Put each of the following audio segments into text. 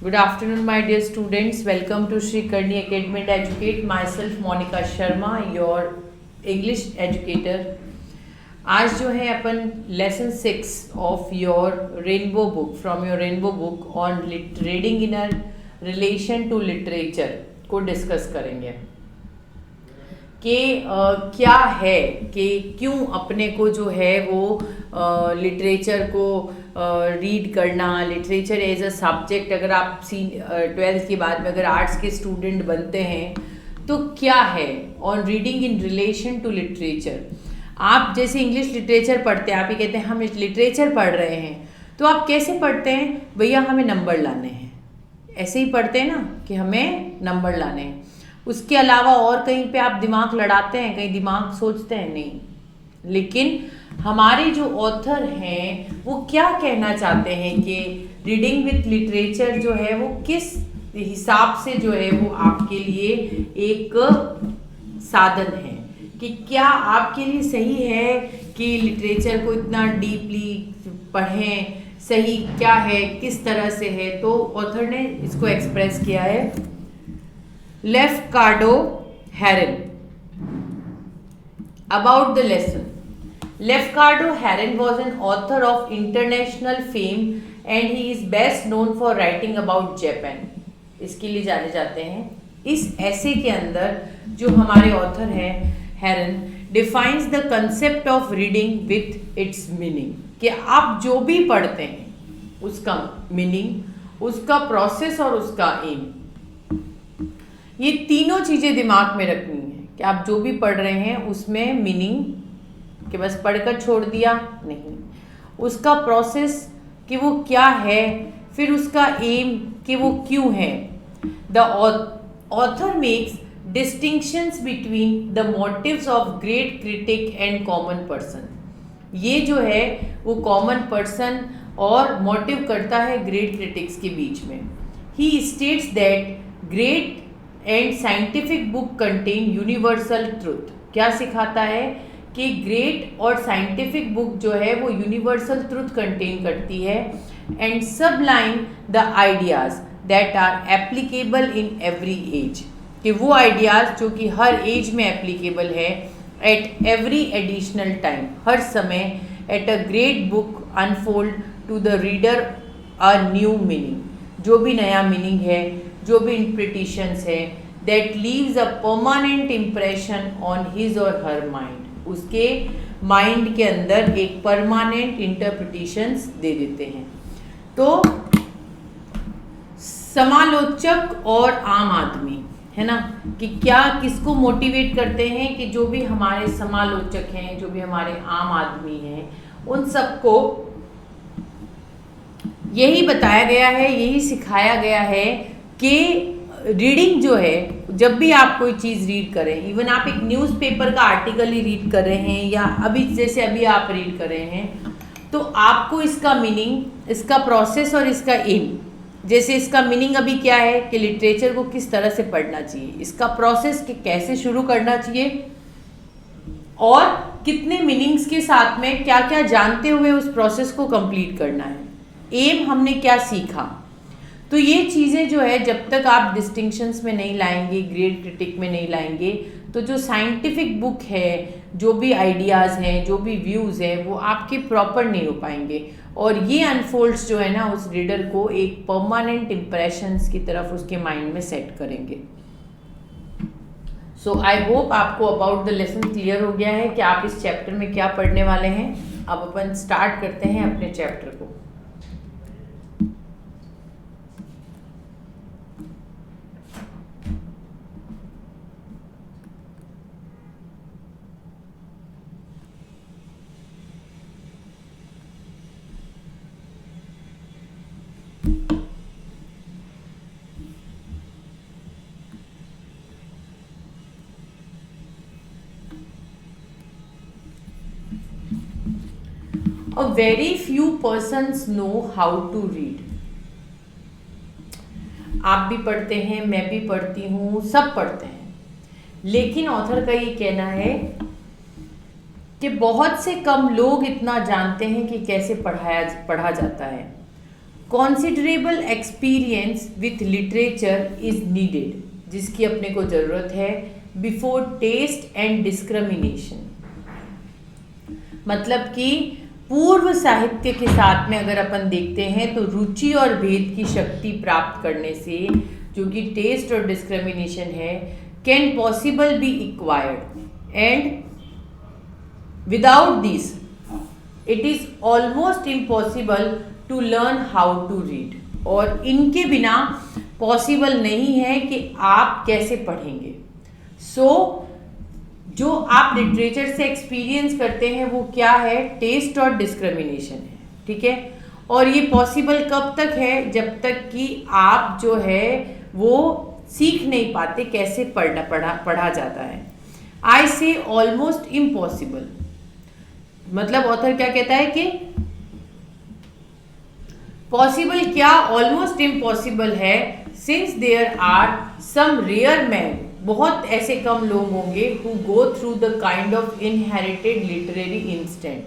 Good afternoon, my dear students. Welcome to Sri Karni Academy and Educate. Myself, Monica Sharma, your English educator. आज जो है अपन lesson 6 of your Rainbow book from your Rainbow book on reading in a relation to literature को discuss करेंगे कि क्या है कि क्यों अपने को जो है वो लिटरेचर को रीड करना, लिटरेचर एज अ सब्जेक्ट, अगर आप 12th के बाद में अगर आर्ट्स के स्टूडेंट बनते हैं तो क्या है on reading in relation to literature. आप जैसे इंग्लिश लिटरेचर पढ़ते हैं, आप ही कहते हैं हम लिटरेचर पढ़ रहे हैं, तो आप कैसे पढ़ते हैं? भैया हमें नंबर लाने हैं, ऐसे ही पढ़ते हैं ना कि हमें नंबर लाने हैं। उसके अलावा और कहीं पे आप दिमाग लड़ाते हैं, कहीं दिमाग सोचते हैं? नहीं। लेकिन हमारे जो ऑथर हैं वो क्या कहना चाहते हैं कि रीडिंग विथ लिटरेचर जो है वो किस हिसाब से जो है वो आपके लिए एक साधन है, कि क्या आपके लिए सही है कि लिटरेचर को इतना डीपली पढ़ें, सही क्या है, किस तरह से है। तो ऑथर ने इसको एक्सप्रेस किया है। Lafcadio Hearn about the lesson. Lafcadio Hearn was an author of international fame and he is best known for writing about Japan. इसके लिए जाने जाते हैं। इस ऐसे के अंदर जो हमारे ऑथर हैं Hearn defines the concept of reading with its meaning, कि आप जो भी पढ़ते हैं उसका मीनिंग, उसका प्रोसेस और उसका एम, ये तीनों चीज़ें दिमाग में रखनी है कि आप जो भी पढ़ रहे हैं उसमें मीनिंग कि बस पढ़कर छोड़ दिया नहीं, उसका प्रोसेस कि वो क्या है, फिर उसका एम कि वो क्यों है। The author makes distinctions between the motives of great critic and common person। ये जो है वो कॉमन पर्सन और मोटिव करता है ग्रेट क्रिटिक्स के बीच में। He states that great and scientific book contain universal truth. क्या सिखाता है कि ग्रेट और साइंटिफिक बुक जो है वो यूनिवर्सल ट्रूथ कंटेन करती है। And sublime the ideas that are applicable in every age, कि वो आइडियाज़ जो कि हर एज में एप्लीकेबल है, एट एवरी एडिशनल टाइम, हर समय, at a great book unfold to the reader a new meaning. जो भी नया मीनिंग है, जो भी इंटरप्रिटेशंस है, that leaves a permanent impression on his or her mind, उसके माइंड के अंदर एक परमानेंट इंटरप्रिटेशंस दे देते हैं। तो समालोचक और आम आदमी है ना, कि क्या किसको मोटिवेट करते हैं, कि जो भी हमारे समालोचक हैं, जो भी हमारे आम आदमी हैं, उन सबको यही बताया गया है, यही सिखाया गया है कि रीडिंग जो है, जब भी आप कोई चीज़ रीड करें, इवन आप एक न्यूज़पेपर का आर्टिकल ही रीड कर रहे हैं या अभी जैसे अभी आप रीड कर रहे हैं, तो आपको इसका मीनिंग, इसका प्रोसेस और इसका एम, जैसे इसका मीनिंग अभी क्या है कि लिटरेचर को किस तरह से पढ़ना चाहिए, इसका प्रोसेस कि कैसे शुरू करना चाहिए और कितने मीनिंग्स के साथ में क्या क्या जानते हुए उस प्रोसेस को कंप्लीट करना है, एम हमने क्या सीखा। तो ये चीज़ें जो है जब तक आप डिस्टिंक्शंस में नहीं लाएंगे, ग्रेट क्रिटिक में नहीं लाएंगे, तो जो साइंटिफिक बुक है, जो भी आइडियाज़ हैं, जो भी व्यूज़ हैं, वो आपके प्रॉपर नहीं हो पाएंगे। और ये अनफोल्ड्स जो है ना उस रीडर को एक परमानेंट इम्प्रेशंस की तरफ उसके माइंड में सेट करेंगे। सो आई होप आपको अबाउट द लेसन क्लियर हो गया है कि आप इस चैप्टर में क्या पढ़ने वाले हैं। अब अपन स्टार्ट करते हैं अपने चैप्टर को। A very few persons know how to read। आप भी पढ़ते हैं, मैं भी पढ़ती हूँ, सब पढ़ते हैं, लेकिन ऑथर का ये कहना है कि बहुत से कम लोग इतना जानते हैं कि कैसे पढ़ा जाता है। Considerable experience with literature is needed, जिसकी अपने को ज़रूरत है बिफोर टेस्ट एंड डिस्क्रिमिनेशन। मतलब कि पूर्व साहित्य के साथ में अगर अपन देखते हैं तो रुचि और भेद की शक्ति प्राप्त करने से, जो कि टेस्ट और डिस्क्रिमिनेशन है, can possible be acquired and without this it is almost impossible to learn how to read. और इनके बिना पॉसिबल नहीं है कि आप कैसे पढ़ेंगे। जो आप लिटरेचर से एक्सपीरियंस करते हैं वो क्या है? टेस्ट और डिस्क्रिमिनेशन है, ठीक है। और ये पॉसिबल कब तक है? जब तक कि आप जो है वो सीख नहीं पाते कैसे पढ़ा जाता है। आई से ऑलमोस्ट इम्पॉसिबल, मतलब ऑथर क्या कहता है कि पॉसिबल क्या? ऑलमोस्ट इम्पॉसिबल है, since there are some rare man, बहुत ऐसे कम लोग होंगे who go through the kind of inherited literary instant,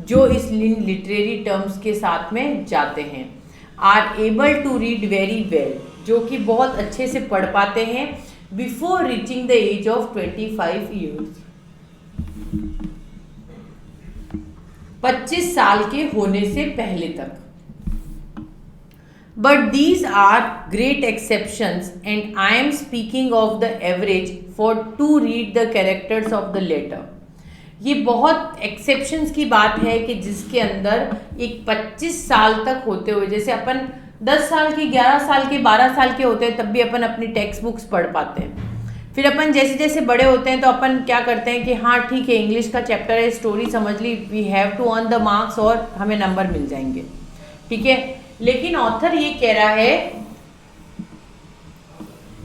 जो इस लिटरेरी टर्म्स के साथ में जाते हैं, are able to read very well, जो कि बहुत अच्छे से पढ़ पाते हैं before reaching the age of 25 years, 25 साल के होने से पहले तक। But these are great exceptions and I am speaking of the average for to read the characters of the letter। ये बहुत एक्सेप्शंस की बात है कि जिसके अंदर एक 25 साल तक होते हुए, जैसे अपन 10 साल के, 11 साल के, 12 साल के होते हैं तब भी अपन अपनी टेक्स्ट बुक्स पढ़ पाते हैं। फिर अपन जैसे जैसे बड़े होते हैं तो अपन क्या करते हैं कि हाँ ठीक है, इंग्लिश का चैप्टर है, स्टोरी समझ ली, we have to earn the marks और हमें नंबर मिल जाएंगे, ठीक है। लेकिन ऑथर ये कह रहा है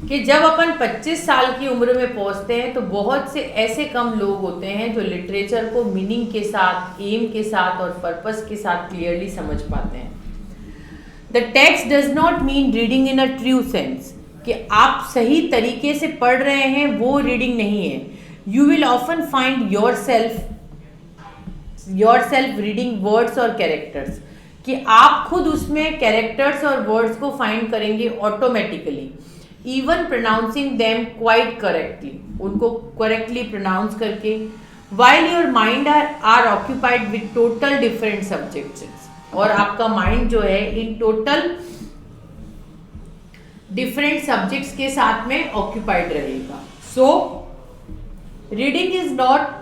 कि जब अपन 25 साल की उम्र में पहुंचते हैं तो बहुत से ऐसे कम लोग होते हैं जो लिटरेचर को मीनिंग के साथ, एम के साथ और पर्पस के साथ क्लियरली समझ पाते हैं। The text does not mean reading in a true sense, कि आप सही तरीके से पढ़ रहे हैं वो रीडिंग नहीं है। You will often find your self reading words और कैरेक्टर्स, कि आप खुद उसमें कैरेक्टर्स और वर्ड्स को फाइंड करेंगे automatically, even pronouncing them quite correctly, उनको करेक्टली प्रोनाउंस करके, while your mind are occupied with total different subjects, और आपका माइंड जो है इन टोटल डिफरेंट सब्जेक्ट्स के साथ में ऑक्यूपाइड रहेगा। So reading is not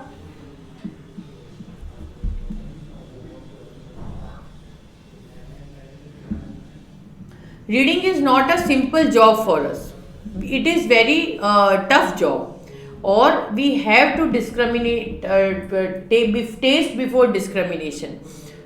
Reading is not a simple job for us. It is very tough job, or we have to discriminate, taste before discrimination.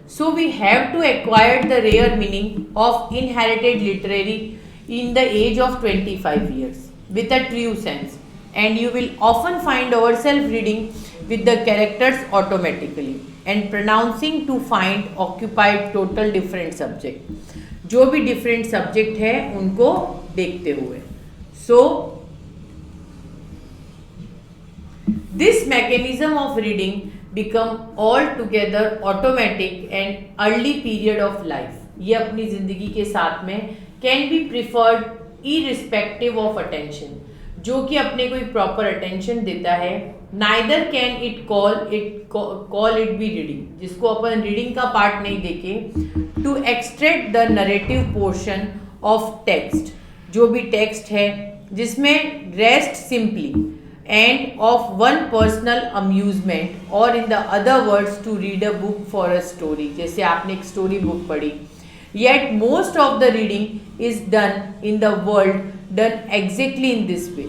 So we have to acquire the rare meaning of inherited literary in the age of 25 years with a true sense, and you will often find yourself reading with the characters automatically and pronouncing to find occupied total different subject, जो भी different subject है उनको देखते हुए। So this mechanism of reading become all together automatic and early period of life, ये अपनी जिंदगी के साथ में can be preferred irrespective of attention, जो कि अपने को एक प्रॉपर अटेंशन देता है। Neither can it call it be reading, जिसको अपन रीडिंग का पार्ट नहीं देखे, to extract the narrative portion of text, जो भी टेक्स्ट है जिसमें rest simply and of one personal amusement, और in the other words to read a book for a story, जैसे आपने एक स्टोरी बुक पढ़ी। Yet most of the reading is done in the world done exactly in this way,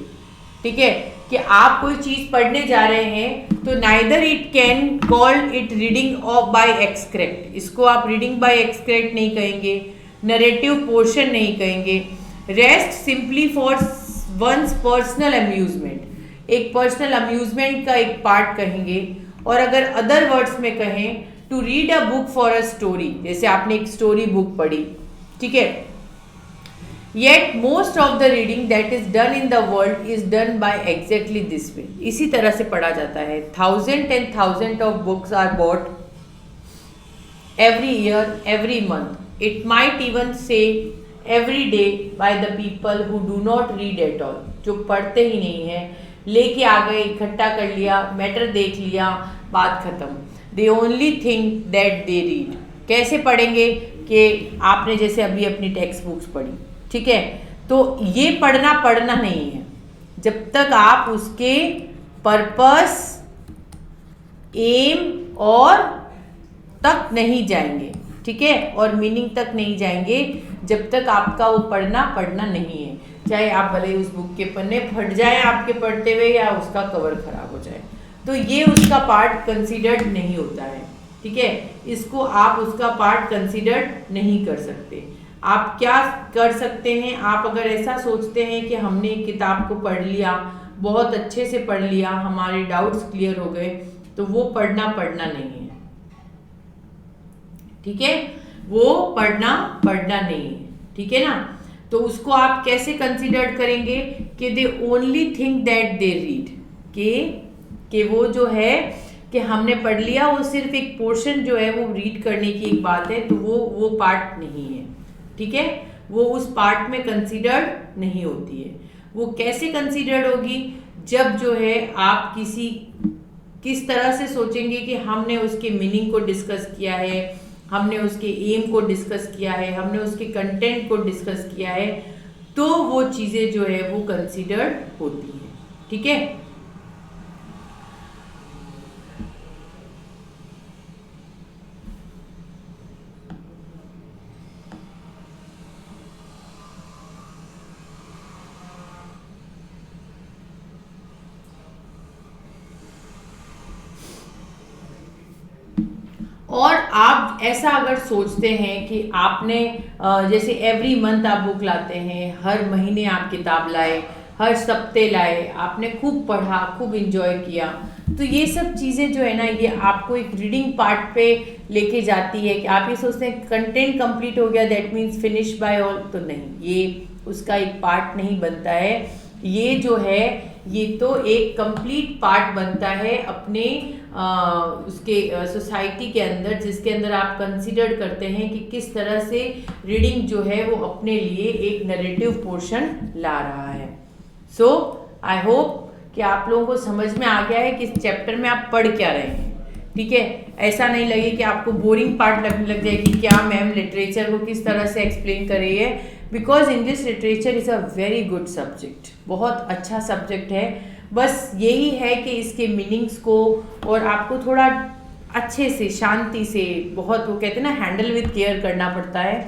ठीक है, कि आप कोई चीज पढ़ने जा रहे हैं तो neither it can call it reading of by extract, इसको आप रीडिंग बाय एक्सट्रैक्ट नहीं कहेंगे, नरेटिव पोर्शन नहीं कहेंगे, rest simply for once personal amusement, एक पर्सनल अम्यूजमेंट का एक पार्ट कहेंगे, और अगर अदर वर्ड्स में कहें to read a book for a story, जैसे आपने एक स्टोरी बुक पढ़ी, ठीक है। Yet most of the reading that is done in the world is done by exactly this way, इसी तरह से पढ़ा जाता है। Thousands and thousands of books are bought every year, every month, it might even say every day by the people who do not read at all, जो पढ़ते ही नहीं है, लेके आ गए, इकट्ठा कर लिया, मैटर देख लिया, बात खत्म। They only think that they read. कैसे पढ़ेंगे कि आपने जैसे अभी अपनी टेक्स्ट बुक्स पढ़ी, ठीक है, तो ये पढ़ना नहीं है जब तक आप उसके पर्पस, एम और तक नहीं जाएंगे, ठीक है, और मीनिंग तक नहीं जाएंगे, जब तक आपका वो पढ़ना नहीं है। चाहे आप भले उस बुक के पन्ने फट जाए आपके पढ़ते हुए या उसका कवर खराब हो जाए, तो ये उसका पार्ट कंसीडर्ड नहीं होता है, ठीक है। इसको आप उसका पार्ट कंसीडर्ड नहीं कर सकते। आप क्या कर सकते हैं, आप अगर ऐसा सोचते हैं कि हमने किताब को पढ़ लिया, बहुत अच्छे से पढ़ लिया, हमारे डाउट्स क्लियर हो गए, तो वो पढ़ना नहीं है, ठीक है, वो पढ़ना नहीं है, ठीक है ना। तो उसको आप कैसे कंसीडर करेंगे कि they only think that they read, कि वो जो है कि हमने पढ़ लिया, वो सिर्फ एक पोर्शन जो है वो रीड करने की एक बात है, तो वो पार्ट नहीं है, ठीक है, वो उस पार्ट में कंसीडर्ड नहीं होती है। वो कैसे कंसीडर्ड होगी, जब जो है आप किस तरह से सोचेंगे कि हमने उसके मीनिंग को डिस्कस किया है, हमने उसके एम को डिस्कस किया है, हमने उसके कंटेंट को डिस्कस किया है, तो वो चीज़ें जो है वो कंसीडर्ड होती है, ठीक है। और आप ऐसा अगर सोचते हैं कि आपने जैसे एवरी मंथ आप बुक लाते हैं, हर महीने आप किताब लाए, हर सप्ते लाए, आपने खूब पढ़ा, खूब इंजॉय किया, तो ये सब चीज़ें जो है ना, ये आपको एक रीडिंग पार्ट पे लेके जाती है कि आप ये सोचते हैं कंटेंट कंप्लीट हो गया, that means finish by all, तो नहीं, ये उसका एक पार्ट नहीं बनता है। ये जो है ये तो एक कंप्लीट पार्ट बनता है अपने उसके सोसाइटी के अंदर, जिसके अंदर आप कंसीडर करते हैं कि किस तरह से रीडिंग जो है वो अपने लिए एक नैरेटिव पोर्शन ला रहा है। सो आई होप कि आप लोगों को समझ में आ गया है कि इस चैप्टर में आप पढ़ क्या रहे हैं, ठीक है। ऐसा नहीं लगे कि आपको बोरिंग पार्ट लगने लग जाए कि क्या मैम लिटरेचर को किस तरह से एक्सप्लेन कर रही है, because English literature is a very good subject, बहुत अच्छा सब्जेक्ट है। बस यही है कि इसके मीनिंग्स को और आपको थोड़ा अच्छे से, शांति से, बहुत वो कहते हैं ना हैंडल विद केयर करना पड़ता है।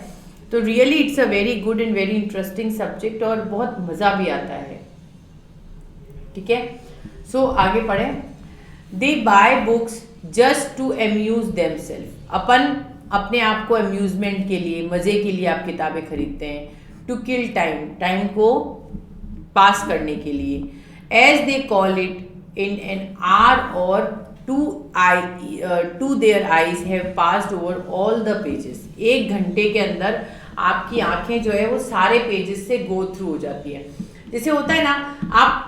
तो really it's a very good and very interesting subject और बहुत मज़ा भी आता है, ठीक है। सो आगे पढ़ें। They buy books just to amuse themselves. अपने आप को अम्यूजमेंट के लिए, मज़े के लिए आप किताबें खरीदते हैं। टू किल टाइम को पास करने के लिए। As they call it, in an hour or two their eyes have passed over all the pages. 1 घंटे के अंदर आपकी आंखें जो है वो सारे पेजेस से गो थ्रू हो जाती है। जैसे होता है ना, आप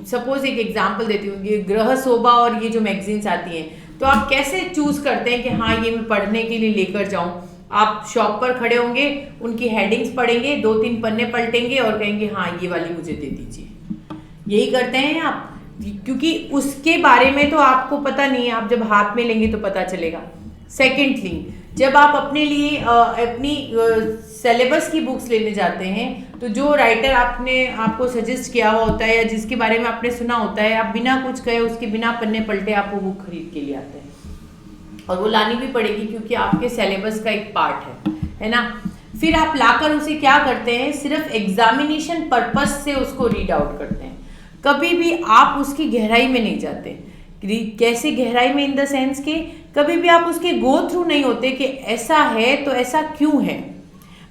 सपोज एक एग्जांपल देती हूँ, ये ग्रह शोभा और ये जो मैगजीन्स आती हैं, तो आप कैसे चूज करते हैं कि हाँ ये मैं पढ़ने के लिए लेकर जाऊं। आप शॉप पर खड़े होंगे, उनकी हेडिंग्स पढ़ेंगे, 2-3 पन्ने पलटेंगे और कहेंगे हाँ ये वाली मुझे दे दीजिए। यही करते हैं आप, क्योंकि उसके बारे में तो आपको पता नहीं है, आप जब हाथ में लेंगे तो पता चलेगा। सेकेंडली, जब आप अपने लिए अपनी सिलेबस की बुक्स लेने जाते हैं, तो जो राइटर आपको सजेस्ट किया हुआ होता है या जिसके बारे में आपने सुना होता है, आप बिना कुछ कहे, उसके बिना पन्ने पलटे आप वो बुक खरीद के लिए आते हैं, और वो लानी भी पड़ेगी क्योंकि आपके सिलेबस का एक पार्ट है ना। फिर आप लाकर उसे क्या करते हैं, सिर्फ एग्जामिनेशन पर्पस से उसको रीड आउट करते हैं। कभी भी आप उसकी गहराई में नहीं जाते। कैसे गहराई में, इन द सेंस के कभी भी आप उसके गो थ्रू नहीं होते कि ऐसा है तो ऐसा क्यों है,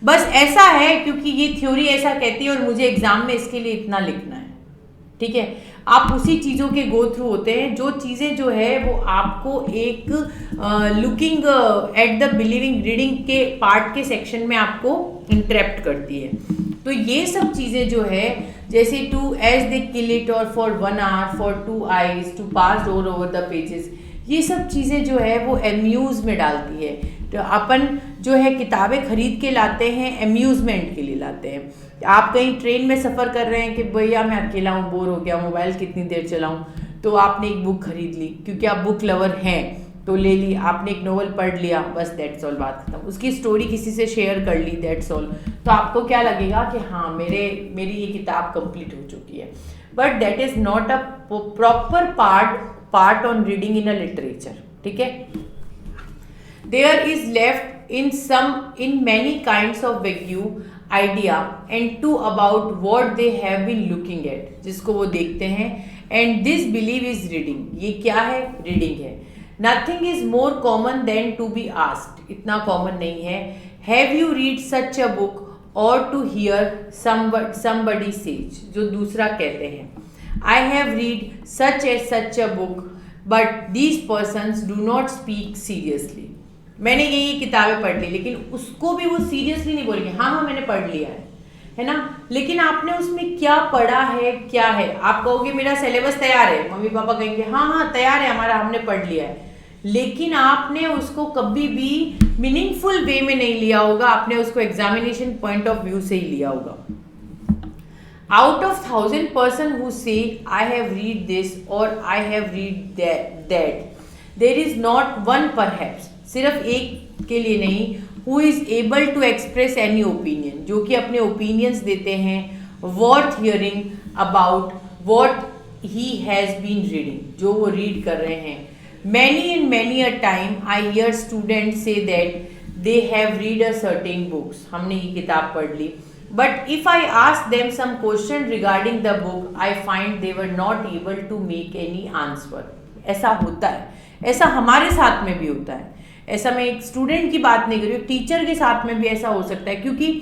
बस ऐसा है क्योंकि ये थ्योरी ऐसा कहती है और मुझे एग्जाम में इसके लिए इतना लिखना है, ठीक है। आप उसी चीज़ों के गो थ्रू होते हैं, जो चीज़ें जो है वो आपको एक looking at the believing reading के पार्ट के सेक्शन में आपको इंटरेप्ट करती है। तो ये सब चीज़ें जो है, जैसे to as they kill it और for 1 hour for 2 eyes to pass over the pages, ये सब चीज़ें जो है वो एम्यूज में डालती है। तो अपन जो है किताबें खरीद के लाते हैं, अम्यूज़मेंट के लिए लाते हैं। आप कहीं ट्रेन में सफ़र कर रहे हैं कि भैया मैं अकेला हूँ, बोर हो गया, मोबाइल कितनी देर चलाऊँ, तो आपने एक बुक खरीद ली क्योंकि आप बुक लवर हैं, तो ले ली, आपने एक नोवेल पढ़ लिया, बस दैट्स ऑल, बात खत्म। उसकी स्टोरी किसी से शेयर कर ली, दैट्स ऑल, तो आपको क्या लगेगा कि हाँ मेरी ये किताब कंप्लीट हो चुकी है। But that is not a proper part on reading in a literature, ठीक है। There is left in many kinds of vague idea and to about what they have been looking at, जिसको वो देखते हैं, and this belief is reading, ये क्या है, reading है। Nothing is more common than to be asked, इतना common नहीं है, have you read such a book, or to hear somebody say, जो दूसरा कहते हैं, I have read such a book but these persons do not speak seriously, मैंने ये किताबें पढ़ ली, लेकिन उसको भी वो सीरियसली नहीं बोलेंगे, हाँ मैंने पढ़ लिया है ना, लेकिन आपने उसमें क्या पढ़ा है, क्या है। आप कहोगे मेरा सिलेबस तैयार है, मम्मी पापा कहेंगे हाँ तैयार है हमारा, हमने पढ़ लिया है, लेकिन आपने उसको कभी भी मीनिंगफुल वे में नहीं लिया होगा, आपने उसको एग्जामिनेशन पॉइंट ऑफ व्यू से ही लिया होगा। Out of 1,000 person who say I have read this or I have read that, there is not one perhaps, सिर्फ एक के लिए नहीं, who is able to express any opinion, जो कि अपने opinions देते हैं, worth hearing about what he has been reading, जो वो read कर रहे हैं। Many a time I hear students say that they have read a certain books, हमने ये किताब पढ़ ली, but if I ask them some question regarding the book, I find they were not able to make any answer। ऐसा होता है, ऐसा हमारे साथ में भी होता है। ऐसा मैं एक स्टूडेंट की बात नहीं कर रही हूँ, टीचर के साथ में भी ऐसा हो सकता है, क्योंकि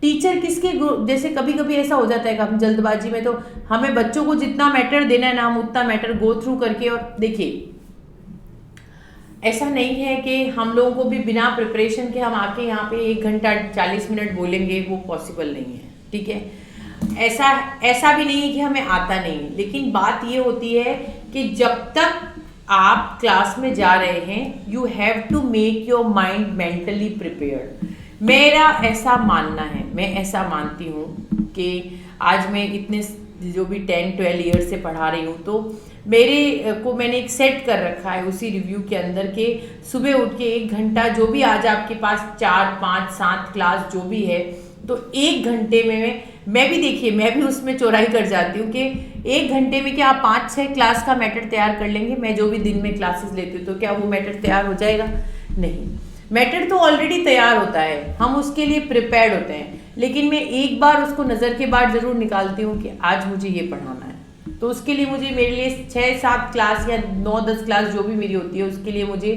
टीचर किसके जैसे कभी कभी ऐसा हो जाता है कि हम जल्दबाजी में, तो हमें बच्चों को जितना मैटर देना है ना, हम उतना मैटर गो थ्रू करके, और देखिए ऐसा नहीं है कि हम लोगों को भी बिना प्रिपरेशन के हम आके यहाँ पे 1 घंटा 40 मिनट बोलेंगे, वो पॉसिबल नहीं है, ठीक है। ऐसा भी नहीं है कि हमें आता नहीं है, लेकिन बात ये होती है कि जब तक आप क्लास में जा रहे हैं, you have to make your mind mentally prepared. मेरा ऐसा मानना है, मैं ऐसा मानती हूँ कि आज मैं इतने जो भी 10-12 ईयर्स से पढ़ा रही हूँ, तो मैंने एक सेट कर रखा है उसी रिव्यू के अंदर के सुबह उठ के 1 घंटा, जो भी आज आपके पास 4, 5, 7 क्लास जो भी है, तो 1 घंटे में मैं भी, देखिए मैं भी उसमें चौराई कर जाती हूँ कि 1 घंटे में क्या आप 5-6 क्लास का मैटर तैयार कर लेंगे। मैं जो भी दिन में क्लासेस लेती हूँ, तो क्या वो मैटर तैयार हो जाएगा? नहीं, मैटर तो ऑलरेडी तैयार होता है, हम उसके लिए प्रिपेयर्ड होते हैं, लेकिन मैं एक बार उसको नज़र के बाद ज़रूर निकालती हूँ कि आज मुझे ये पढ़ाना है, तो उसके लिए मेरे लिए 6-7 क्लास या 9-10 क्लास जो भी मेरी होती है, उसके लिए मुझे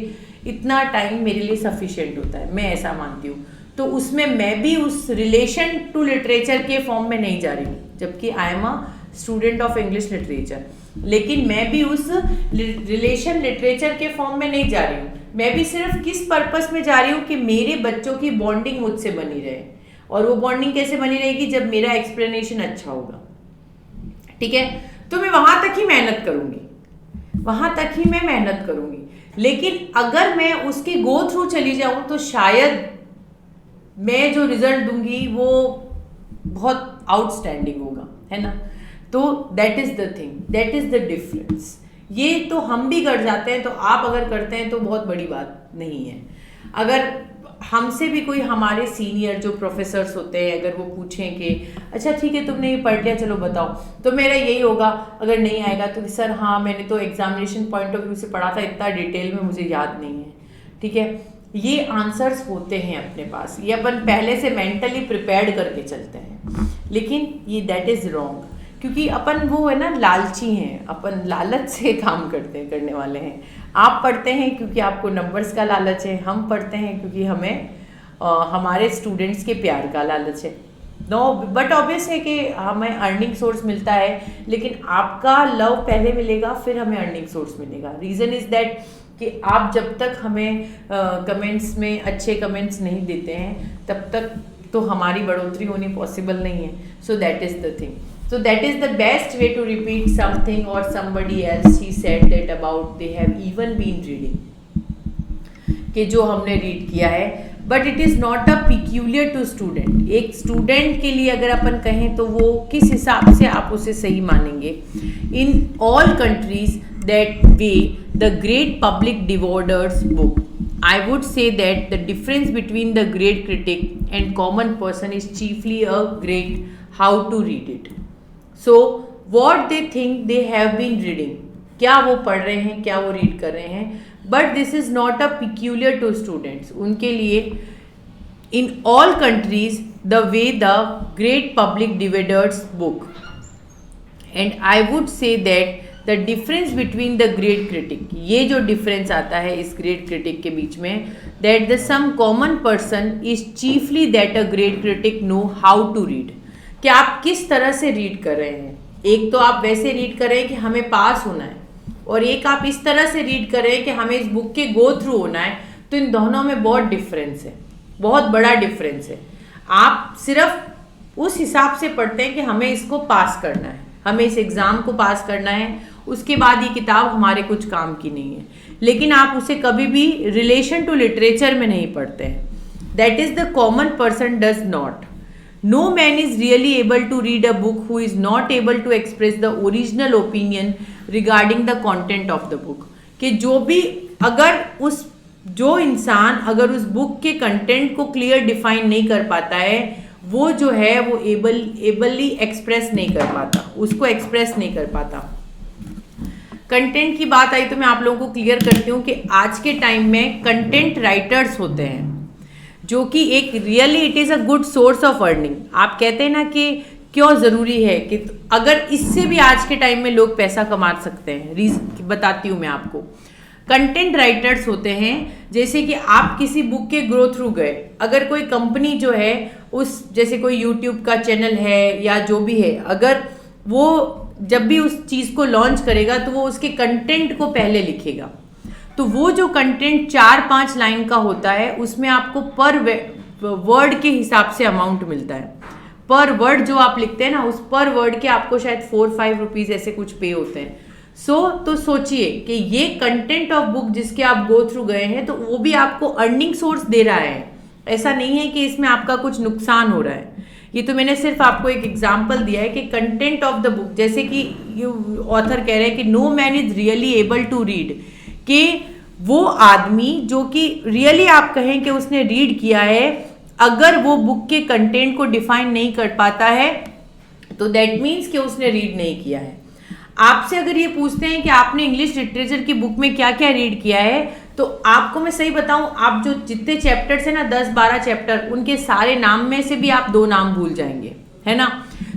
इतना टाइम मेरे लिए सफिशिएंट होता है, मैं ऐसा मानती हूँ। तो उसमें मैं भी उस रिलेशन टू लिटरेचर के फॉर्म में नहीं जा रही हूँ, जबकि I am a student of English literature, लेकिन मैं भी उस रिलेशन लिटरेचर के फॉर्म में नहीं जा रही हूँ। मैं भी सिर्फ किस पर्पस में जा रही हूँ कि मेरे बच्चों की बॉन्डिंग मुझसे बनी रहे, और वो बॉन्डिंग कैसे बनी रहेगी? जब मेरा एक्सप्लेनेशन अच्छा होगा, ठीक है। तो मैं वहां तक ही मेहनत करूंगी, लेकिन अगर मैं उसके गो थ्रू चली जाऊं, तो शायद मैं जो रिजल्ट दूंगी वो बहुत आउटस्टैंडिंग होगा, है ना। तो that is the thing, that is the difference. ये तो हम भी कर जाते हैं, तो आप अगर करते हैं तो बहुत बड़ी बात नहीं है। अगर हमसे भी कोई हमारे सीनियर जो प्रोफेसर्स होते हैं, अगर वो पूछें कि अच्छा ठीक है तुमने ये पढ़ लिया, चलो बताओ, तो मेरा यही होगा, अगर नहीं आएगा तो सर हाँ मैंने तो एग्जामिनेशन पॉइंट ऑफ व्यू से पढ़ा था, इतना डिटेल में मुझे याद नहीं है, ठीक है। ये आंसर्स होते हैं अपने पास, ये अपन पहले से मेंटली प्रिपेयर्ड करके चलते हैं, लेकिन ये दैट इज़ रॉन्ग, क्योंकि अपन वो है ना लालची हैं, अपन लालच से काम करने वाले हैं। आप पढ़ते हैं क्योंकि आपको नंबर्स का लालच है, हम पढ़ते हैं क्योंकि हमें हमारे स्टूडेंट्स के प्यार का लालच है। नो बट ऑब्वियस है कि हमें अर्निंग सोर्स मिलता है, लेकिन आपका लव पहले मिलेगा, फिर हमें अर्निंग सोर्स मिलेगा। रीज़न इज़ दैट कि आप जब तक हमें कमेंट्स में अच्छे कमेंट्स नहीं देते हैं, तब तक तो हमारी बढ़ोतरी होनी पॉसिबल नहीं है। So that is the thing. So that is the best way to repeat something or somebody else he said that about they have even been reading, कि जो हमने रीड किया है, but it is not a peculiar to student. एक student के लिए अगर अपन कहें तो वो किस हिसाब से आप उसे सही मानेंगे। In all countries that way the great public disorders book, I would say that the difference between the great critic and common person is chiefly a great how to read it. So what they think they have been reading, क्या वो पढ़ रहे हैं, क्या वो read कर रहे हैं, but this is not a peculiar to students. उनके लिए in all countries the way the great public dividers book, and I would say that the difference between the great critic, ये जो डिफरेंस आता है इस ग्रेट क्रिटिक के बीच में, that the some common person is chiefly that a great critic know how to read, कि आप किस तरह से रीड कर रहे हैं। एक तो आप वैसे रीड कर रहे हैं कि हमें पास होना है, और एक आप इस तरह से रीड कर रहे हैं कि हमें इस बुक के गो थ्रू होना है। तो इन दोनों में बहुत डिफरेंस है, बहुत बड़ा डिफरेंस है। आप सिर्फ उस हिसाब से पढ़ते हैं कि हमें इसको पास करना है, हमें इस एग्ज़ाम को पास करना है, उसके बाद ये किताब हमारे कुछ काम की नहीं है, लेकिन आप उसे कभी भी रिलेशन टू लिटरेचर में नहीं पढ़ते हैं। That is the common person does not. No man is really able to read a book who is not able to express the original opinion regarding the content of the book, कि जो इंसान अगर उस book के content को clear define नहीं कर पाता है, वो जो है वो एबली एक्सप्रेस नहीं कर पाता, उसको एक्सप्रेस नहीं कर पाता। कंटेंट की बात आई तो मैं आप लोगों को क्लियर करती हूँ कि आज के टाइम में कंटेंट राइटर्स होते हैं, जो कि एक really it is a good source of earning. आप कहते हैं ना कि क्यों ज़रूरी है, कि अगर इससे भी आज के टाइम में लोग पैसा कमा सकते हैं। बताती हूँ मैं आपको। कंटेंट राइटर्स होते हैं, जैसे कि आप किसी बुक के ग्रो थ्रू गए, अगर कोई कंपनी जो है उस, जैसे कोई यूट्यूब का चैनल है या जो भी है, अगर वो जब भी उस चीज़ को लॉन्च करेगा तो वो उसके कंटेंट को पहले लिखेगा। तो वो जो कंटेंट 4-5 लाइन का होता है, उसमें आपको पर वर्ड के हिसाब से अमाउंट मिलता है। पर वर्ड जो आप लिखते हैं ना, उस पर वर्ड के आपको शायद 4-5 रुपीज़ ऐसे कुछ पे होते हैं। तो सोचिए कि ये कंटेंट ऑफ बुक जिसके आप गो थ्रू गए हैं, तो वो भी आपको अर्निंग सोर्स दे रहा है। ऐसा नहीं है कि इसमें आपका कुछ नुकसान हो रहा है। ये तो मैंने सिर्फ आपको एक एग्जाम्पल दिया है कि कंटेंट ऑफ द बुक, जैसे कि ऑथर कह रहे हैं कि no man is really able to read, कि वो आदमी जो कि रियली आप कहें कि उसने रीड किया है, अगर वो बुक के कंटेंट को डिफाइन नहीं कर पाता है तो दैट मीन्स कि उसने रीड नहीं किया है। आपसे अगर ये पूछते हैं कि आपने इंग्लिश लिटरेचर की बुक में क्या क्या रीड किया है, तो आपको मैं सही बताऊं, आप जो जितने चैप्टर्स हैं ना, 10-12 चैप्टर, उनके सारे नाम में से भी आप 2 नाम भूल जाएंगे, है ना।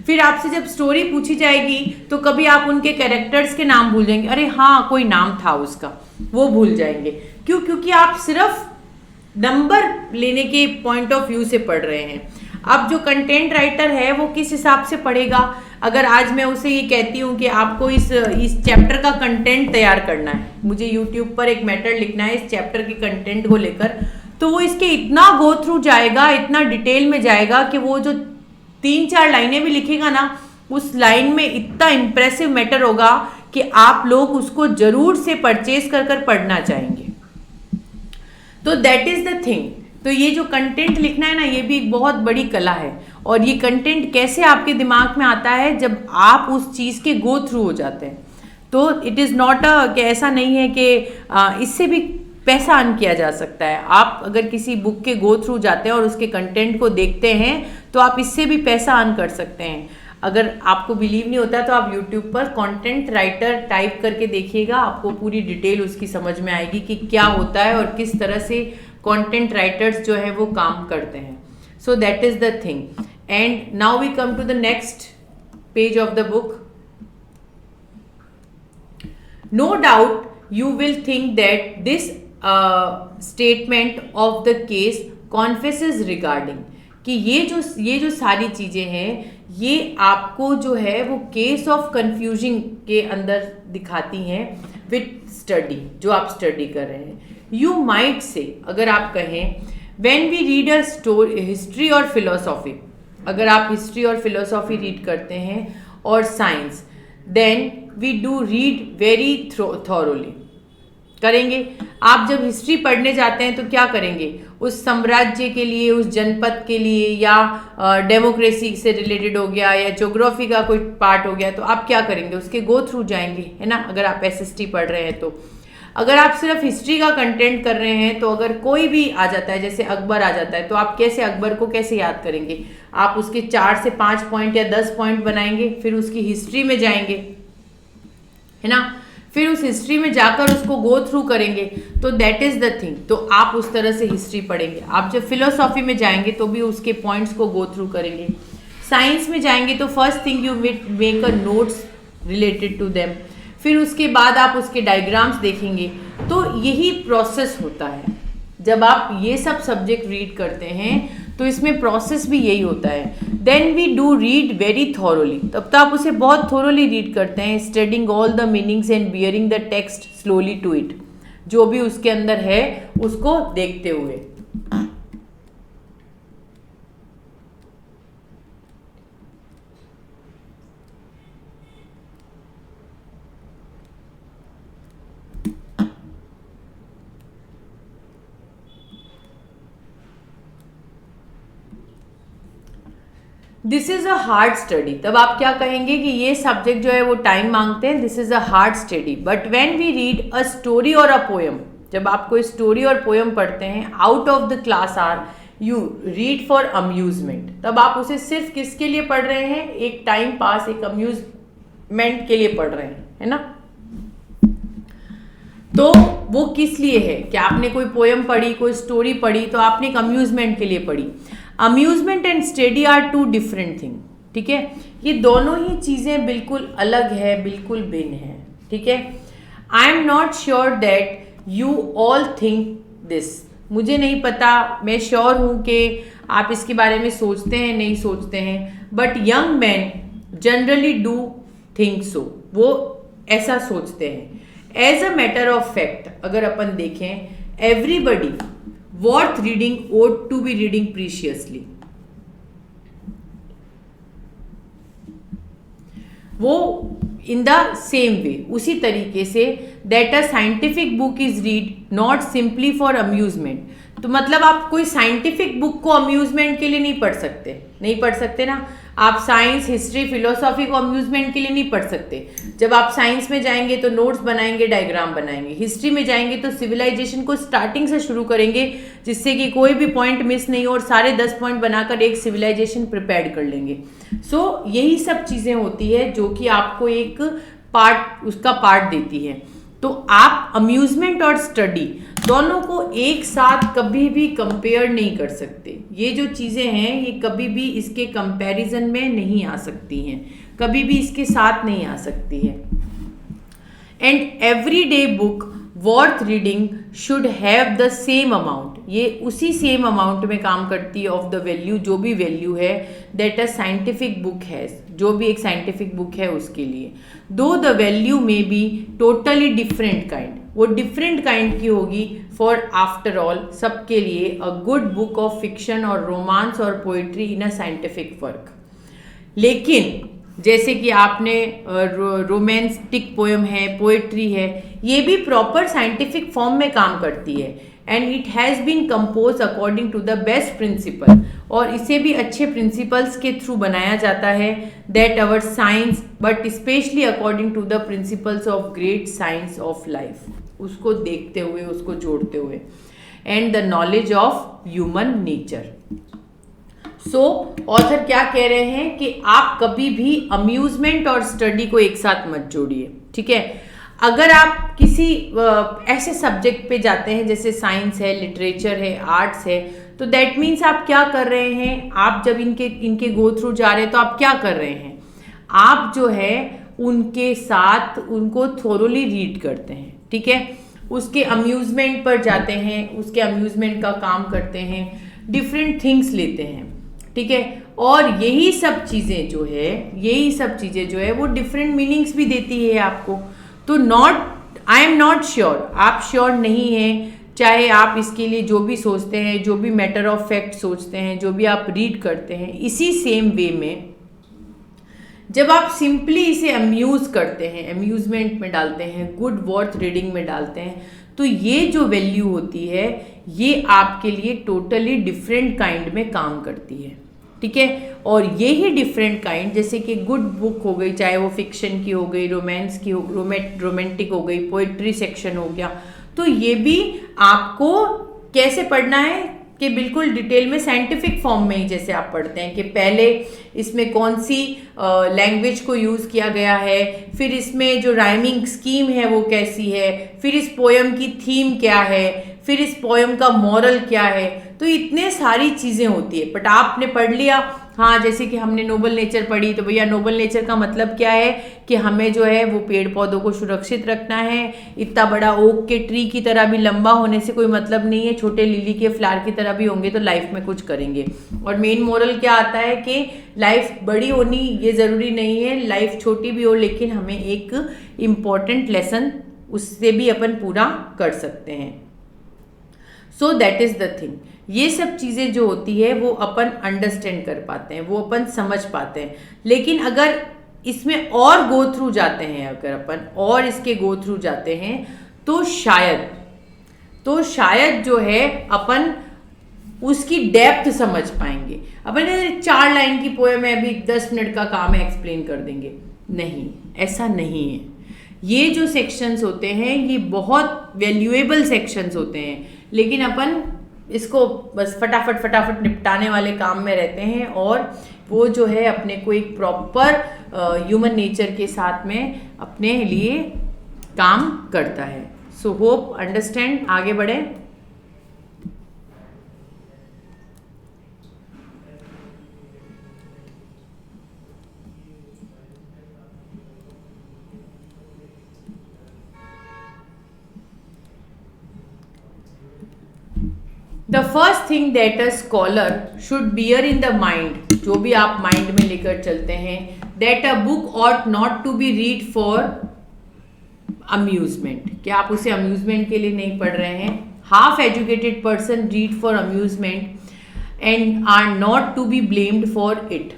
फिर आपसे जब स्टोरी पूछी जाएगी तो कभी आप उनके कैरेक्टर्स के नाम भूल जाएंगे, अरे हाँ कोई नाम था उसका, वो भूल जाएंगे। क्यों? क्योंकि आप सिर्फ नंबर लेने के पॉइंट ऑफ व्यू से पढ़ रहे हैं। अब जो कंटेंट राइटर है वो किस हिसाब से पढ़ेगा? अगर आज मैं उसे ये कहती हूँ कि आपको इस चैप्टर का कंटेंट तैयार करना है, मुझे यूट्यूब पर एक मैटर लिखना है इस चैप्टर के कंटेंट को लेकर, तो वो इसके इतना गो थ्रू जाएगा, इतना डिटेल में जाएगा कि वो जो 3-4 लाइनें भी लिखेगा ना, उस लाइन में इतना इंप्रेसिव मैटर होगा कि आप लोग उसको जरूर से परचेज कर पढ़ना चाहेंगे। तो दैट इज द थिंग। तो ये जो कंटेंट लिखना है ना, ये भी एक बहुत बड़ी कला है। और ये कंटेंट कैसे आपके दिमाग में आता है? जब आप उस चीज़ के गो थ्रू हो जाते हैं। तो इट इज़ नॉट कि ऐसा नहीं है कि इससे भी पैसा अर्न किया जा सकता है। आप अगर किसी बुक के गो थ्रू जाते हैं और उसके कंटेंट को देखते हैं तो आप इससे भी पैसा अर्न कर सकते हैं। अगर आपको बिलीव नहीं होता तो आप यूट्यूब पर कंटेंट राइटर टाइप करके देखिएगा, आपको पूरी डिटेल उसकी समझ में आएगी कि क्या होता है और किस तरह से कंटेंट राइटर्स जो है वो काम करते हैं। So that is the thing. And now we come to the next page of the book. No doubt you will think that this statement of the case confesses regarding, कि ये जो सारी चीज़ें हैं ये आपको जो है वो केस ऑफ कन्फ्यूजिंग के अंदर दिखाती हैं विथ स्टडी, जो आप स्टडी कर रहे हैं। यू माइट से, अगर आप कहें when we read a story history और फिलोसॉफी, अगर आप हिस्ट्री और फिलोसॉफी रीड करते हैं और science, then we do read very thoroughly. करेंगे। आप जब हिस्ट्री पढ़ने जाते हैं तो क्या करेंगे, उस साम्राज्य के लिए, उस जनपद के लिए, या डेमोक्रेसी से रिलेटेड हो गया, या ज्योग्राफी का कोई पार्ट हो गया, तो आप क्या करेंगे, उसके गो थ्रू जाएंगे, है ना, अगर आप एसएसटी पढ़ रहे हैं तो। अगर आप सिर्फ हिस्ट्री का कंटेंट कर रहे हैं तो अगर कोई भी आ जाता है, जैसे अकबर आ जाता है, तो आप कैसे अकबर को कैसे याद करेंगे, आप उसके 4 से 5 पॉइंट या 10 पॉइंट बनाएंगे, फिर उसकी हिस्ट्री में जाएंगे, है ना, फिर उस हिस्ट्री में जाकर उसको गो थ्रू करेंगे, तो दैट इज द थिंग। तो आप उस तरह से हिस्ट्री पढ़ेंगे। आप जब फिलोसॉफी में जाएंगे तो भी उसके पॉइंट्स को गो थ्रू करेंगे। साइंस में जाएंगे तो first thing you make a notes related to them, फिर उसके बाद आप उसके डायग्राम्स देखेंगे। तो यही प्रोसेस होता है जब आप ये सब सब्जेक्ट रीड करते हैं, तो इसमें प्रोसेस भी यही होता है। Then we do read very thoroughly, तब तो आप उसे बहुत थॉरोली रीड करते हैं, studying all the meanings and bearing the text slowly to it, जो भी उसके अंदर है उसको देखते हुए। This is a hard study, तब आप क्या कहेंगे कि ये सब्जेक्ट जो है वो टाइम मांगते हैं, this is a hard study. But when we read a story और अ पोएम, जब आप कोई स्टोरी और पोएम पढ़ते हैं out of the class or, you read for amusement, तब आप उसे सिर्फ किसके लिए पढ़ रहे हैं, एक टाइम पास, एक अम्यूजमेंट के लिए पढ़ रहे हैं, है ना। तो वो किस लिए है कि आपने कोई पोएम पढ़ी, कोई स्टोरी पढ़ी, तो आपने एक अम्यूजमेंट के लिए पढ़ी। Amusement and study are two different thing, ठीक है, ये दोनों ही चीज़ें बिल्कुल अलग है, बिल्कुल भिन्न है, ठीक है। आई am not sure that you all think this, मुझे नहीं पता, मैं श्योर हूँ कि आप इसके बारे में सोचते हैं नहीं सोचते हैं, but young man generally do think so, वो ऐसा सोचते हैं। As a matter of fact अगर अपन देखें, everybody worth reading ought to be reading preciously, वो इन द सेम वे, उसी तरीके say that a scientific book is read not simply for amusement, तो मतलब आप कोई साइंटिफिक बुक को अम्यूजमेंट के लिए नहीं पढ़ सकते ना। आप साइंस, हिस्ट्री, फिलोसॉफी को अम्यूजमेंट के लिए नहीं पढ़ सकते। जब आप साइंस में जाएंगे तो नोट्स बनाएंगे, डायग्राम बनाएंगे, हिस्ट्री में जाएंगे तो सिविलाइजेशन को स्टार्टिंग से शुरू करेंगे, जिससे कि कोई भी पॉइंट मिस नहीं हो, और सारे 10 पॉइंट बनाकर एक सिविलाइजेशन प्रिपेयर कर लेंगे। सो यही सब चीज़ें होती है जो कि आपको एक पार्ट, उसका पार्ट देती है। तो आप अम्यूजमेंट और स्टडी दोनों को एक साथ कभी भी कंपेयर नहीं कर सकते। ये जो चीज़ें हैं ये कभी भी इसके कंपैरिजन में नहीं आ सकती हैं, कभी भी इसके साथ नहीं आ सकती है। And every day book worth reading should have the same amount, ये उसी सेम अमाउंट में काम करती है ऑफ द वैल्यू, जो भी वैल्यू है that a scientific book has, जो भी एक साइंटिफिक बुक है उसके लिए। दो द वैल्यू में बी टोटली डिफरेंट काइंड, वो डिफरेंट काइंड की होगी, फॉर आफ्टर ऑल सबके लिए a good book of fiction और रोमांस और poetry in a scientific work. लेकिन जैसे कि आपने रोमांटिक पोएम है, पोएट्री है, ये भी प्रॉपर साइंटिफिक फॉर्म में काम करती है, and it has been compose according to the best principle, और इसे भी अच्छे प्रिंसिपल्स के थ्रू बनाया जाता है, that our science but specially according to the principles of great science of life, उसको देखते हुए, उसको जोड़ते हुए, and the knowledge of human nature. So author क्या कह रहे हैं कि आप कभी भी अम्यूजमेंट और स्टडी को एक साथ मत जोड़िए, ठीक है। अगर आप किसी ऐसे सब्जेक्ट पे जाते हैं जैसे साइंस है, लिटरेचर है, आर्ट्स है, तो दैट मीन्स आप क्या कर रहे हैं, आप जब इनके गो थ्रू जा रहे हैं तो आप क्या कर रहे हैं, आप जो है उनके साथ उनको थोरोली रीड करते हैं, ठीक है, उसके अम्यूजमेंट पर जाते हैं, उसके अम्यूजमेंट का काम करते हैं, डिफरेंट थिंग्स लेते हैं, ठीक है। और यही सब चीज़ें जो है वो डिफरेंट मीनिंग्स भी देती है आपको। तो आई एम नॉट श्योर, आप श्योर नहीं हैं, चाहे आप इसके लिए जो भी सोचते हैं, जो भी मैटर ऑफ फैक्ट सोचते हैं, जो भी आप रीड करते हैं, इसी सेम वे में जब आप सिंपली इसे अम्यूज करते हैं, अम्यूजमेंट में डालते हैं, गुड वर्थ रीडिंग में डालते हैं, तो ये जो वैल्यू होती है ये आपके लिए टोटली डिफरेंट काइंड में काम करती है, ठीक है। और ये ही डिफरेंट काइंड, जैसे कि गुड बुक हो गई, चाहे वो फिक्शन की हो गई, रोमांस की हो, रोमांटिक हो गई, पोइट्री सेक्शन हो गया, तो ये भी आपको कैसे पढ़ना है कि बिल्कुल डिटेल में साइंटिफिक फॉर्म में ही जैसे आप पढ़ते हैं कि पहले इसमें कौन सी लैंग्वेज को यूज़ किया गया है, फिर इसमें जो राइमिंग स्कीम है वो कैसी है, फिर इस पोयम की थीम क्या है, फिर इस पोयम का मॉरल क्या है। तो इतने सारी चीज़ें होती है। बट आपने पढ़ लिया, हाँ, जैसे कि हमने नोबल नेचर पढ़ी, तो भैया नोबल नेचर का मतलब क्या है कि हमें जो है वो पेड़ पौधों को सुरक्षित रखना है। इतना बड़ा ओक के ट्री की तरह भी लंबा होने से कोई मतलब नहीं है, छोटे लिली के फ्लावर की तरह भी होंगे तो लाइफ में कुछ करेंगे। और मेन मोरल क्या आता है कि लाइफ बड़ी होनी ये ज़रूरी नहीं है, लाइफ छोटी भी हो लेकिन हमें एक इम्पॉर्टेंट लेसन उससे भी अपन पूरा कर सकते हैं। So that is the thing. ये सब चीज़ें जो होती है वो अपन अंडरस्टैंड कर पाते हैं, वो अपन समझ पाते हैं। लेकिन अगर इसमें और गो थ्रू जाते हैं, अगर अपन और इसके गो थ्रू जाते हैं तो शायद जो है अपन उसकी डेप्थ समझ पाएंगे। अपन 4 लाइन की पोएम है, अभी 10 मिनट का काम है, एक्सप्लेन कर देंगे। नहीं, ऐसा नहीं है। ये जो सेक्शंस होते हैं ये बहुत वैल्यूएबल सेक्शंस होते हैं, लेकिन अपन इसको बस फटाफट निपटाने वाले काम में रहते हैं, और वो जो है अपने को एक प्रॉपर ह्यूमन नेचर के साथ में अपने लिए काम करता है। So hope understand. आगे बढ़े। The first thing that a scholar should bear in the mind, जो भी आप माइंड में लेकर चलते हैं, that a book ought not to be read for amusement, कि आप उसे अम्यूजमेंट के लिए नहीं पढ़ रहे हैं। Half educated person read for amusement and are not to be blamed for it.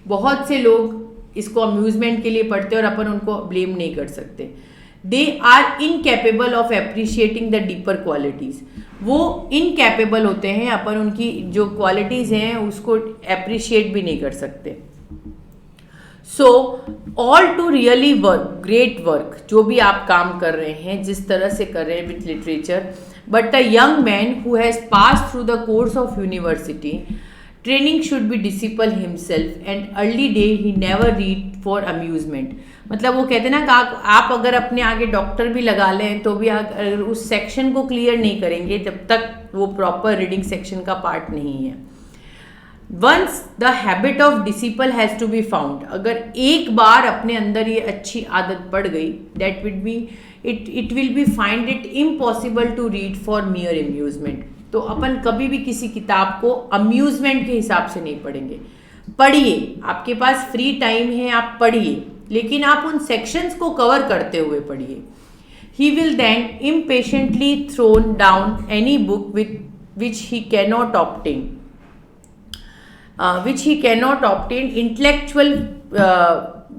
बहुत से लोग इसको अम्यूजमेंट के लिए पढ़ते हैं और अपन उनको ब्लेम नहीं कर सकते। They are incapable of appreciating the deeper qualities, वो इनकैपेबल होते हैं, अपन उनकी जो क्वालिटीज़ हैं उसको एप्रिशिएट भी नहीं कर सकते। So all to really work great work, जो भी आप काम कर रहे हैं, जिस तरह से कर रहे हैं with literature, but a young man who has pass through the course of university training should be disciple himself and early day he never read for amusement. मतलब वो कहते हैं ना कि आप अगर अपने आगे डॉक्टर भी लगा लें तो भी अगर उस सेक्शन को क्लियर नहीं करेंगे जब तक वो प्रॉपर रीडिंग सेक्शन का पार्ट नहीं है। Once the habit of discipline has to be found, अगर एक बार अपने अंदर ये अच्छी आदत पड़ गई, that will be it will be find it impossible to read for mere amusement. तो अपन कभी भी किसी किताब को अम्यूजमेंट के हिसाब से नहीं पढ़ेंगे। पढ़िए, आपके पास फ्री टाइम है, आप पढ़िए, लेकिन आप उन सेक्शंस को कवर करते हुए पढ़िए। He will then impatiently thrown down any book which he cannot obtain intellectual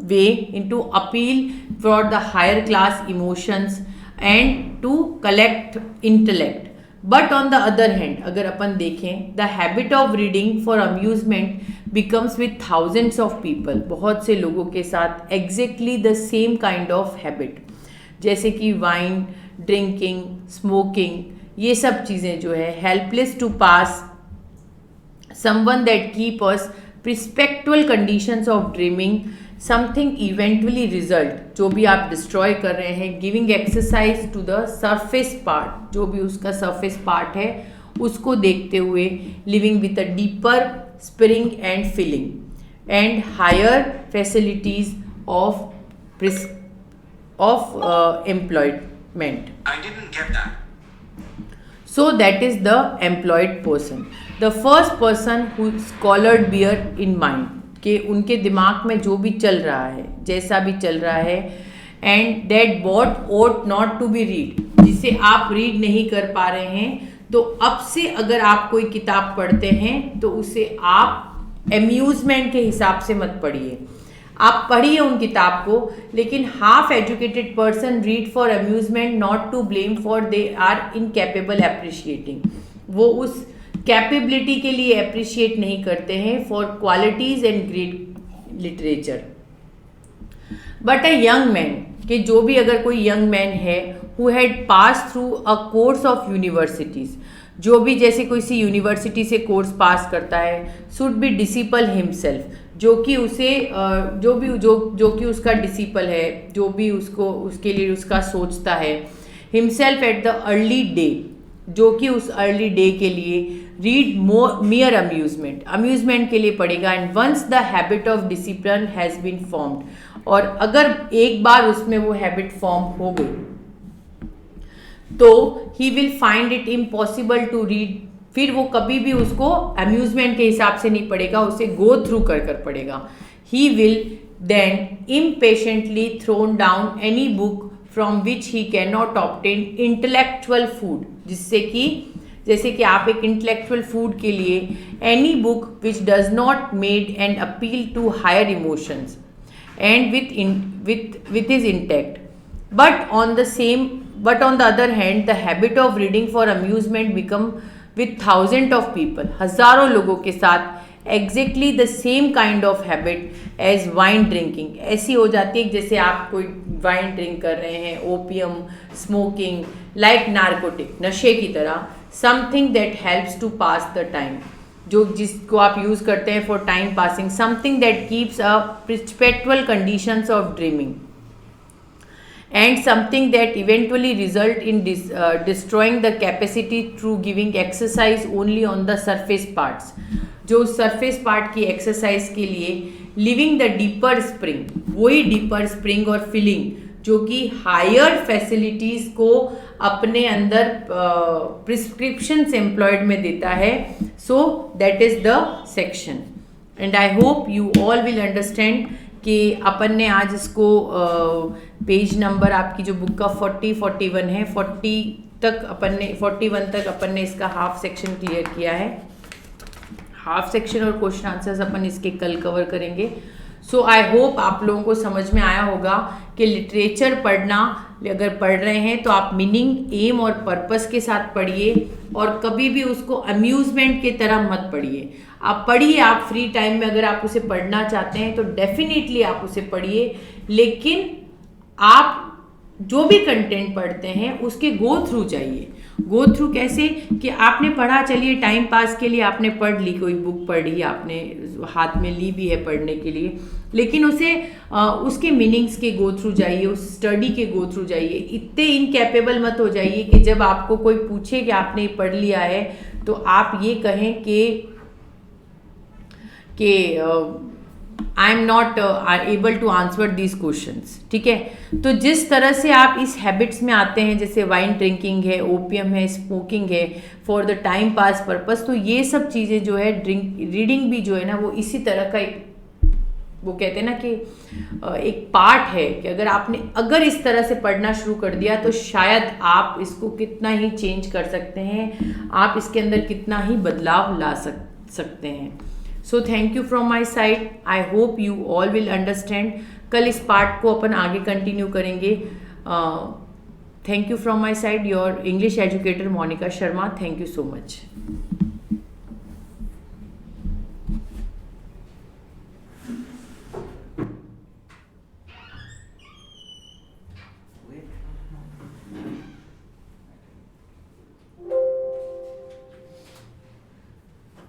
way into appeal for the higher class emotions and to collect intellect. But on the other hand, अगर अपन देखें, the habit of reading for amusement becomes with thousands of people, बहुत से लोगों के साथ exactly the same kind of habit, जैसे कि वाइन, ड्रिंकिंग, स्मोकिंग, ये सब चीज़ें जो है helpless to pass someone that keep us perceptual conditions of dreaming something eventually result, जो भी आप डिस्ट्रॉय कर रहे हैं, giving exercise to the surface part, जो भी उसका सरफेस पार्ट है उसको देखते हुए, living with a deeper spring and feeling and higher facilities of employment. I didn't get that. So that is the employed person. The first person who scholar bear in mind, कि उनके दिमाग में जो भी चल रहा है, जैसा भी चल रहा है, and that what ought not to be read, जिसे आप रीड नहीं कर पा रहे हैं, तो अब से अगर आप कोई किताब पढ़ते हैं तो उसे आप एम्यूजमेंट के हिसाब से मत पढ़िए। आप पढ़िए उन किताब को, लेकिन half educated person read for amusement not to blame for they are incapable appreciating. वो उस कैपेबिलिटी के लिए अप्रिशिएट नहीं करते हैं for qualities and great literature. But a young man, कि जो भी अगर कोई यंग मैन है who had pass through a course of universities, जो भी जैसे कोई सी यूनिवर्सिटी से कोर्स पास करता है, शुड बी डिसिपल हिमसेल्फ, जो कि उसे जो कि उसका डिसिपल है, जो भी उसको उसके लिए उसका सोचता है, himself at the early day, जो कि उस अर्ली डे के लिए रीड मियर अम्यूजमेंट के लिए पढ़ेगा। And once the habit of discipline has been formed, और अगर एक बार उसमें वो हैबिट फॉर्म हो गई तो he will find it impossible to read, फिर वो कभी भी उसको अम्यूजमेंट के हिसाब से नहीं पढ़ेगा, उसे गो थ्रू कर पढ़ेगा। He will then impatiently thrown down any book from which he can not obtain intellectual food, जिससे कि जैसे कि आप एक इंटेलेक्चुअल फूड के लिए any book which does not made and appeal to higher emotions and with his intellect, but on the other hand the habit of reading for amusement become with thousands of people, हजारों लोगों के साथ exactly the same kind of habit as wine drinking, ऐसी हो जाती है जैसे आप कोई वाइन ड्रिंक कर रहे हैं, ओपियम स्मोकिंग, लाइक नार्कोटिक, नशे की तरह, something that helps to pass the time, जो जिसको आप यूज़ करते हैं for time passing, something that keeps a perpetual conditions of dreaming, and something that eventually result in destroying the capacity through giving exercise only on the surface parts, जो surface part की exercise के लिए living the deeper spring, वही deeper spring और filling जो कि higher facilities को अपने अंदर प्रिस्क्रिप्शन एम्प्लॉयड में देता है। So that is the section, and I hope you all will understand कि अपन ने आज इसको पेज नंबर आपकी जो बुक का 41 है, 41 तक अपन ने इसका हाफ सेक्शन क्लियर किया है। हाफ सेक्शन और क्वेश्चन आंसर्स अपन इसके कल कवर करेंगे। सो आई होप आप लोगों को समझ में आया होगा कि लिटरेचर पढ़ना, अगर पढ़ रहे हैं तो आप मीनिंग, एम और पर्पस के साथ पढ़िए, और कभी भी उसको अम्यूजमेंट की तरह मत पढ़िए। आप पढ़िए, आप फ्री टाइम में अगर आप उसे पढ़ना चाहते हैं तो डेफिनेटली आप उसे पढ़िए, लेकिन आप जो भी कंटेंट पढ़ते हैं उसके गो थ्रू जाइए। गो थ्रू कैसे कि आपने पढ़ा, चलिए टाइम पास के लिए आपने पढ़ ली, कोई बुक पढ़ी, आपने हाथ में ली भी है पढ़ने के लिए, लेकिन उसे उसके मीनिंग्स के गो थ्रू जाइए, उस स्टडी के गो थ्रू जाइए। इतने इनकैपेबल मत हो जाइए कि जब आपको कोई पूछे कि आपने पढ़ लिया है तो आप ये कहें कि I am not able to answer these questions. ठीक है, तो जिस तरह से आप इस हैबिट्स में आते हैं, जैसे वाइन ड्रिंकिंग है, ओपियम है, स्मोकिंग है for the time pass purpose, तो ये सब चीज़ें जो है रीडिंग भी जो है ना वो इसी तरह का एक, वो कहते हैं ना कि एक पार्ट है कि अगर इस तरह से पढ़ना शुरू कर दिया तो शायद आप इसको कितना ही चेंज कर सकते हैं, आप इसके अंदर कितना ही बदलाव ला सकते हैं। So thank you from my side, I hope you all will understand. कल इस पार्ट को अपन आगे कंटिन्यू करेंगे। Thank you from my side, your English educator Monika Sharma. Thank you so much.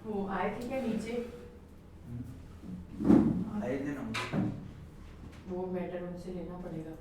वो आए थे क्या नीचे? आए थे ना, वो मैटर उनसे लेना पड़ेगा।